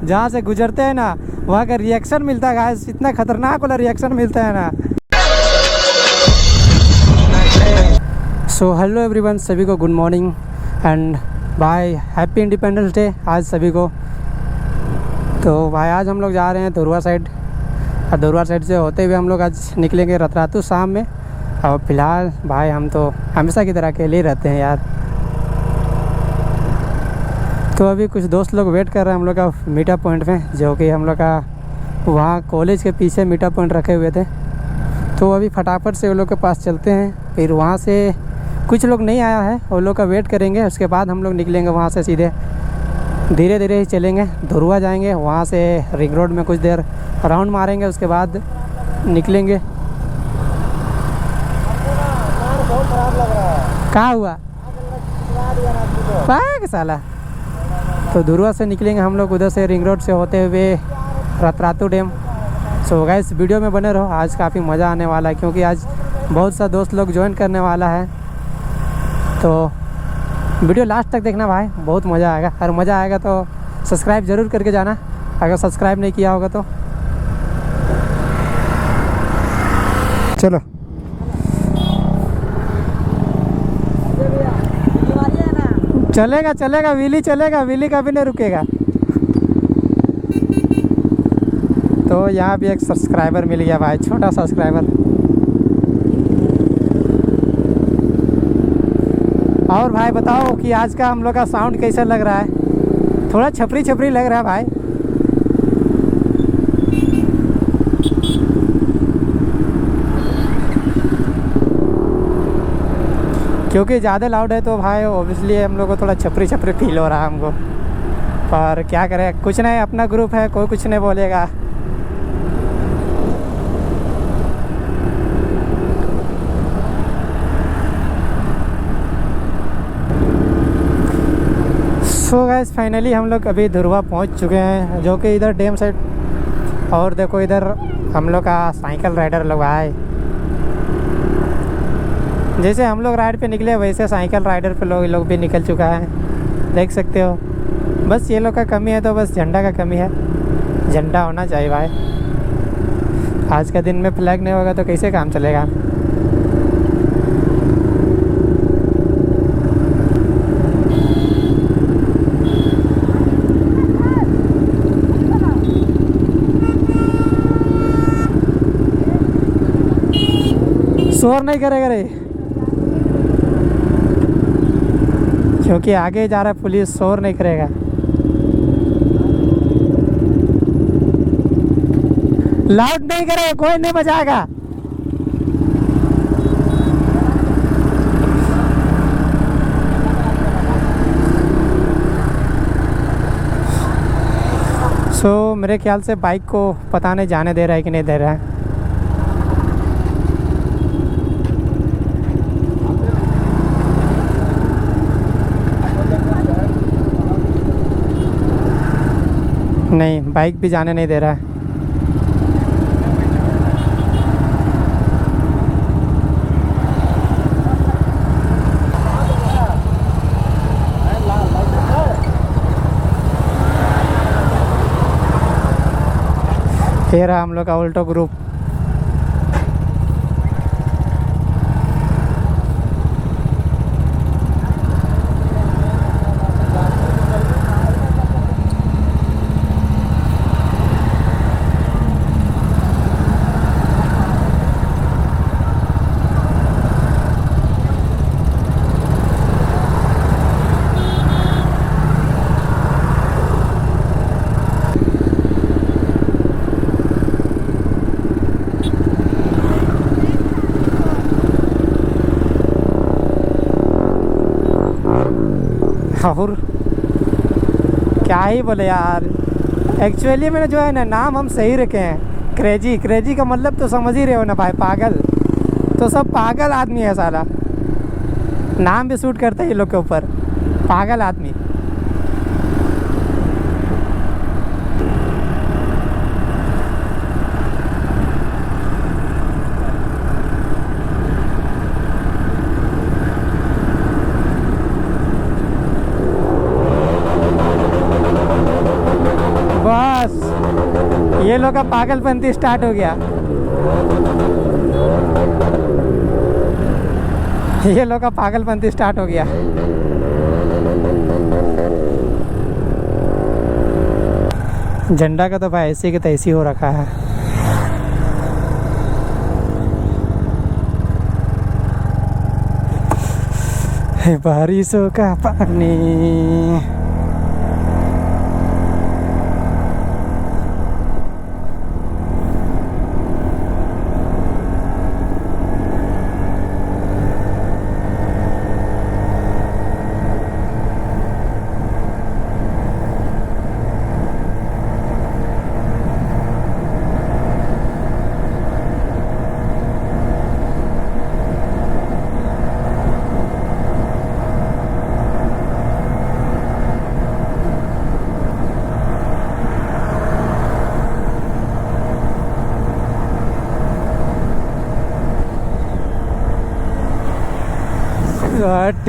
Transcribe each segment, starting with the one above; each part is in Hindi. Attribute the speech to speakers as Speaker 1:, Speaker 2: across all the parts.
Speaker 1: जहाँ से गुजरते हैं ना वहाँ का रिएक्शन मिलता है गाइस, इतना खतरनाक वाला रिएक्शन मिलता है ना। सो हेलो एवरीवन, सभी को good morning and bye, happy independence day आज सभी को। तो भाई आज हम लोग जा रहे हैं धुरवा साइड, और धुरवा साइड से होते हुए हम लोग आज निकलेंगे रतरातू शाम में। और फिलहाल भाई हम तो हमेशा की तरह अकेले ही रहते हैं यार। तो अभी कुछ दोस्त लोग वेट कर रहे हैं हम लोग का मीटअप पॉइंट में, जो कि हम लोग का वहाँ कॉलेज के पीछे मीटअप पॉइंट रखे हुए थे। तो अभी फटाफट से वो लोग के पास चलते हैं, फिर वहाँ से कुछ लोग नहीं आया है वो लोग का वेट करेंगे, उसके बाद हम लोग निकलेंगे वहाँ से। सीधे धीरे धीरे ही चलेंगे, धुरवा जाएंगे, वहाँ से रिंग रोड में कुछ देर राउंड मारेंगे, उसके बाद निकलेंगे। कहाँ हुआ पाग साला। तो धुरवा से निकलेंगे हम लोग, उधर से रिंग रोड से होते हुए रतरातू डैम। सो गाइस वीडियो में बने रहो, आज काफ़ी मज़ा आने वाला है, क्योंकि आज बहुत सा दोस्त लोग ज्वाइन करने वाला है। तो वीडियो लास्ट तक देखना भाई, बहुत मज़ा आएगा। और मज़ा आएगा तो सब्सक्राइब ज़रूर करके जाना, अगर सब्सक्राइब नहीं किया होगा तो। चलो चलेगा चलेगा, विली चलेगा, विली कभी नहीं रुकेगा। तो यहाँ भी एक सब्सक्राइबर मिल गया भाई, छोटा सब्सक्राइबर। और भाई बताओ कि आज का हम लोग का साउंड कैसा लग रहा है? थोड़ा छपरी छपरी लग रहा है भाई। क्योंकि ज़्यादा लाउड है तो भाई ओबियसली हम लोग को थोड़ा छपरी छपरी फील हो रहा है हमको। पर क्या करें, कुछ नहीं, अपना ग्रुप है, कोई कुछ नहीं बोलेगा। सो गाइस फाइनली हम लोग अभी धुरवा पहुंच चुके हैं, जो कि इधर डैम साइड। और देखो इधर हम लोग का साइकिल राइडर लोग आए। जैसे हम लोग राइड पे निकले वैसे साइकिल राइडर पे लोग भी निकल चुका है, देख सकते हो। बस ये लोग का कमी है तो बस झंडा का कमी है, झंडा होना चाहिए भाई। आज का दिन में फ्लैग नहीं होगा तो कैसे काम चलेगा। शोर नहीं करेगा रे, क्योंकि आगे जा रहा है पुलिस, शोर नहीं करेगा। लाउड नहीं करेगा, कोई नहीं बजाएगा। सो मेरे ख्याल से बाइक को पता नहीं जाने दे रहा है कि नहीं दे रहा है। नहीं, बाइक भी जाने नहीं दे रहा है। ये रहा हम लोग का उल्टो ग्रुप। और क्या ही बोले यार, एक्चुअली मैंने जो है ना नाम हम सही रखे हैं, क्रेजी। क्रेजी का मतलब तो समझ ही रहे हो ना भाई, पागल। तो सब पागल आदमी है साला, नाम भी सूट करते हैं ये लोग के ऊपर, पागल आदमी। ये लोग का पागलपंती स्टार्ट हो गया। ये लोग का पागलपंती स्टार्ट हो गया। झंडा का तो भाई ऐसे की तैसी हो रखा है। बारिशों का पानी।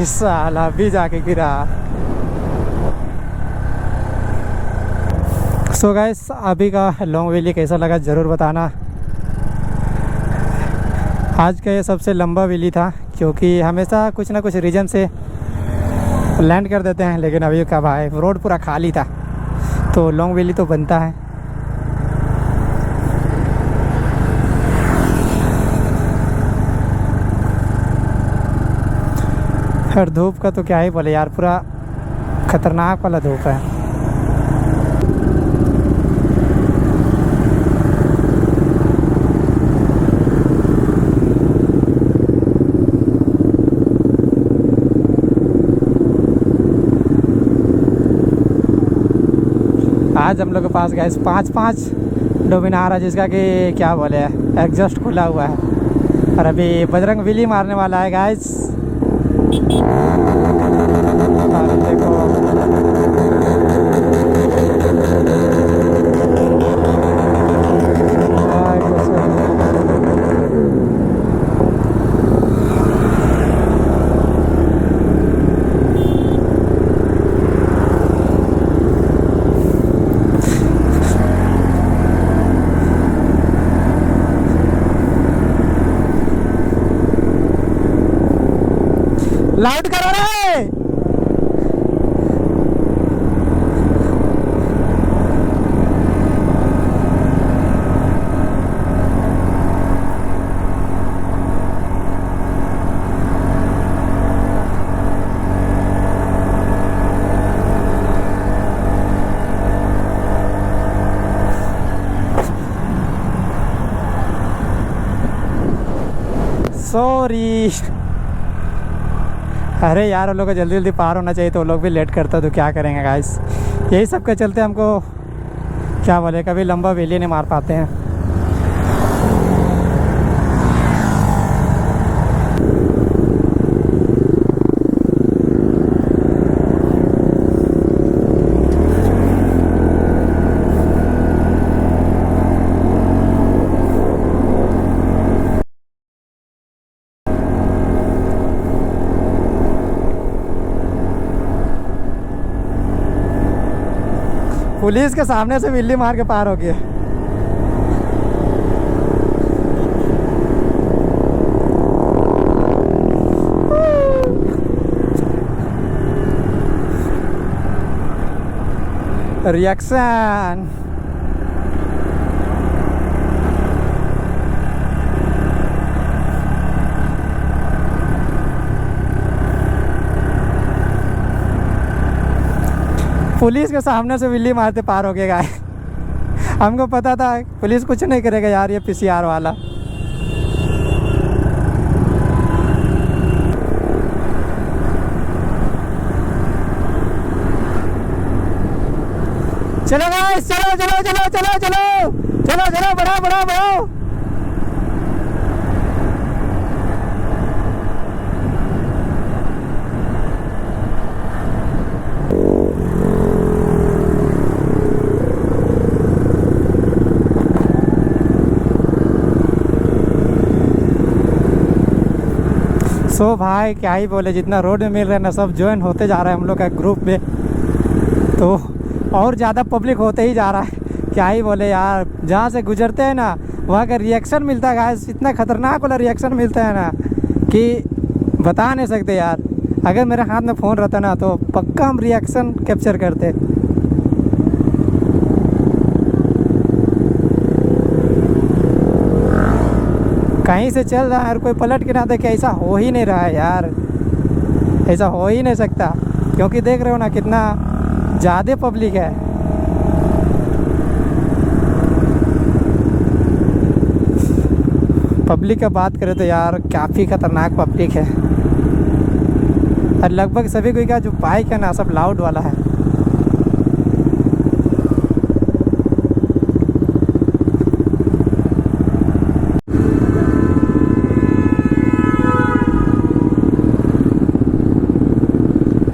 Speaker 1: साला भी जाके गिरा। सो गाइस, अभी का लॉन्ग वैली कैसा लगा ज़रूर बताना। आज का ये सबसे लंबा वैली था, क्योंकि हमेशा कुछ ना कुछ रीजन से लैंड कर देते हैं, लेकिन अभी का भाई रोड पूरा खाली था, तो लॉन्ग वैली तो बनता है। और धूप का तो क्या ही बोले यार, पूरा खतरनाक वाला धूप है। आज हम लोग के पास गैस 5 डोमिनार है, जिसका कि क्या बोले एग्जॉस्ट खुला हुआ है, और अभी बजरंग वैली मारने वाला है गाइस। देखो लाउड करो रे। सॉरी। अरे यार, वो लोग को जल्दी जल्दी पार होना चाहिए, तो वो लोग भी लेट करता, तो क्या करेंगे गाइस। यही सब के चलते हमको क्या बोले, कभी लंबा वैली नहीं मार पाते हैं। पुलिस के सामने से बिल्ली मार के पार हो गया। रिएक्शन। पुलिस के सामने से बिल्ली मारते पार हो गया। हमको पता था पुलिस कुछ नहीं करेगा यार, ये पीसीआर वाला। चलो गाइस, चलो चलो चलो चलो चलो चलो चलो, बढ़ाओ बढ़ाओ बढ़ाओ। सो भाई क्या ही बोले, जितना रोड में मिल रहा है ना, सब ज्वाइन होते जा रहा है हम लोग का ग्रुप में, तो और ज़्यादा पब्लिक होते ही जा रहा है। क्या ही बोले यार, जहाँ से गुजरते हैं ना वहाँ का रिएक्शन मिलता है गाइस, इतना खतरनाक वाला रिएक्शन मिलता है ना कि बता नहीं सकते यार। अगर मेरे हाथ में फ़ोन रहता ना तो पक्का हम रिएक्शन कैप्चर करते। कहीं से चल रहा है और कोई पलट के ना देखे, ऐसा हो ही नहीं रहा है यार, ऐसा हो ही नहीं सकता। क्योंकि देख रहे हो ना कितना ज़्यादा पब्लिक है। पब्लिक का बात करें तो यार काफ़ी ख़तरनाक पब्लिक है, और लगभग सभी कोई का जो बाइक है ना सब लाउड वाला है।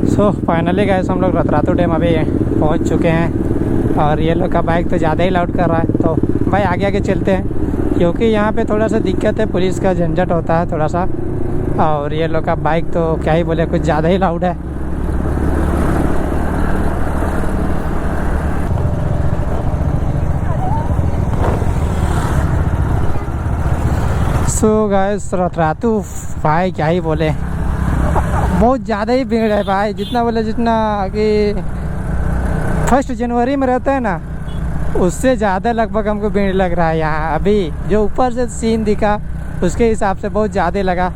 Speaker 1: सो फाइनली गाइस हम लोग रतरातू डैम अभी पहुंच चुके हैं, और ये लोग का बाइक तो ज़्यादा ही लाउड कर रहा है। तो भाई आगे आगे चलते हैं, क्योंकि यहाँ पे थोड़ा सा दिक्कत है, पुलिस का झंझट होता है थोड़ा सा, और ये लोग का बाइक तो क्या ही बोले, कुछ ज़्यादा ही लाउड है। सो गाइस रतरातू भाई क्या ही बोले, बहुत ज़्यादा ही भीड़ है भाई, जितना बोले जितना कि 1 जनवरी में रहता है ना उससे ज़्यादा लगभग हमको भीड़ लग रहा है यहाँ। अभी जो ऊपर से सीन दिखा उसके हिसाब से बहुत ज़्यादा लगा।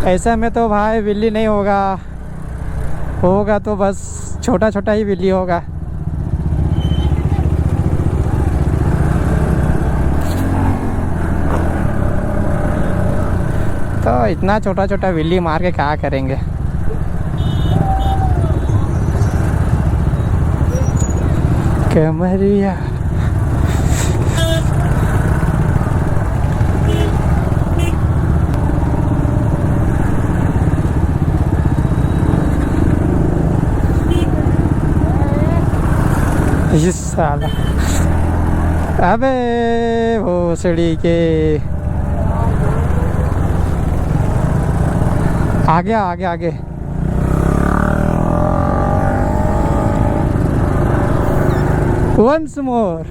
Speaker 1: ऐसा में तो भाई बिल्ली नहीं होगा, होगा तो बस छोटा छोटा ही बिल्ली होगा। तो इतना छोटा छोटा बिल्ली मार के क्या करेंगे। कैमरिया इस साला, अबे वो सीढ़ी के आगे आगे आगे। Once more.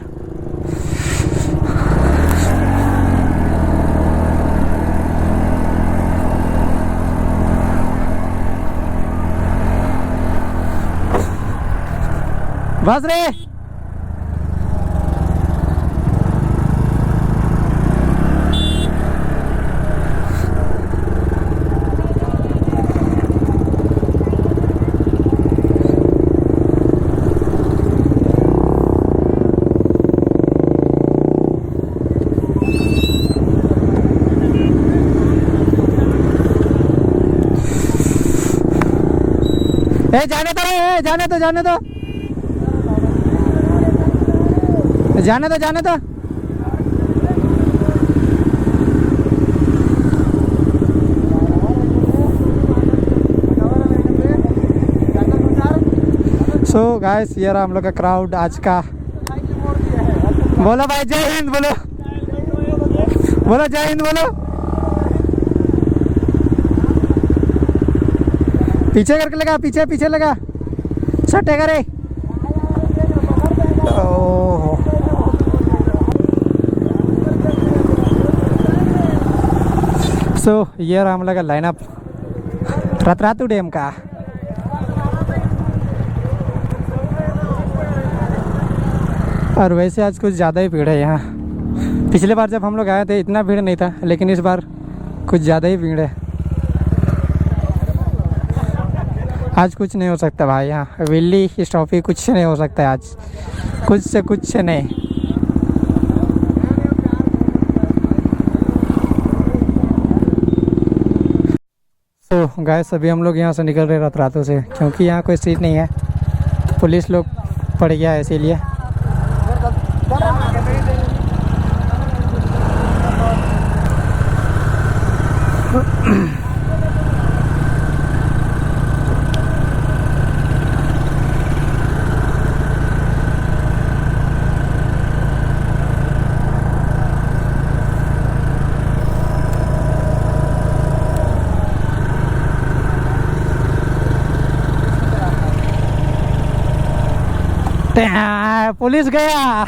Speaker 1: बस रे। जाने दो रे, जाने दो जाने दो जाने दो जाने दो। सो गाइस ये रहा हम लोग का क्राउड आज का। बोलो भाई जय हिंद, बोलो बोलो जय हिंद बोलो। पीछे करके लगा, पीछे पीछे लगा, सटे करे। ओह सो ये रहा हम लोग का लाइनअप रतरातू डैम का। और वैसे आज कुछ ज़्यादा ही भीड़ है यहाँ। पिछले बार जब हम लोग आए थे इतना भीड़ नहीं था, लेकिन इस बार कुछ ज़्यादा ही भीड़ है। आज कुछ नहीं हो सकता भाई, यहाँ विल्ली स्टॉपी कुछ नहीं हो सकता है आज, कुछ से कुछ नहीं। तो गाइस अभी हम लोग यहाँ से निकल रहे रतरातू से, क्योंकि यहाँ कोई सीट नहीं है, पुलिस लोग पड़ गया है इसीलिए। पुलिस गया।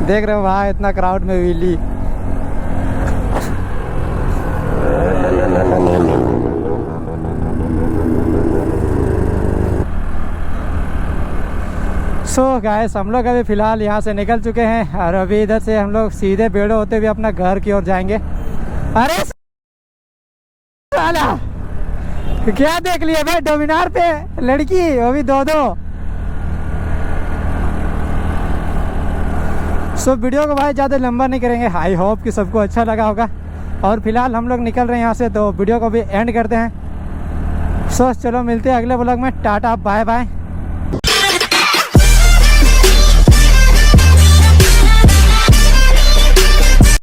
Speaker 1: देख रहे हो वहाँ इतना क्राउड में व्हीली। सो गाइस हम लोग अभी फ़िलहाल यहाँ से निकल चुके हैं और अभी इधर से हम लोग सीधे बेड़ो होते हुए अपना घर की ओर जाएंगे। अरे साला क्या देख लिया भाई, डोमिनार पे लड़की, वो भी दो दो। सो वीडियो को भाई ज़्यादा लंबा नहीं करेंगे। आई होप कि सबको अच्छा लगा होगा। और फिलहाल हम लोग निकल रहे हैं यहाँ से, तो वीडियो को भी एंड करते हैं। सो चलो मिलते हैं अगले ब्लॉग में। Tata bye bye.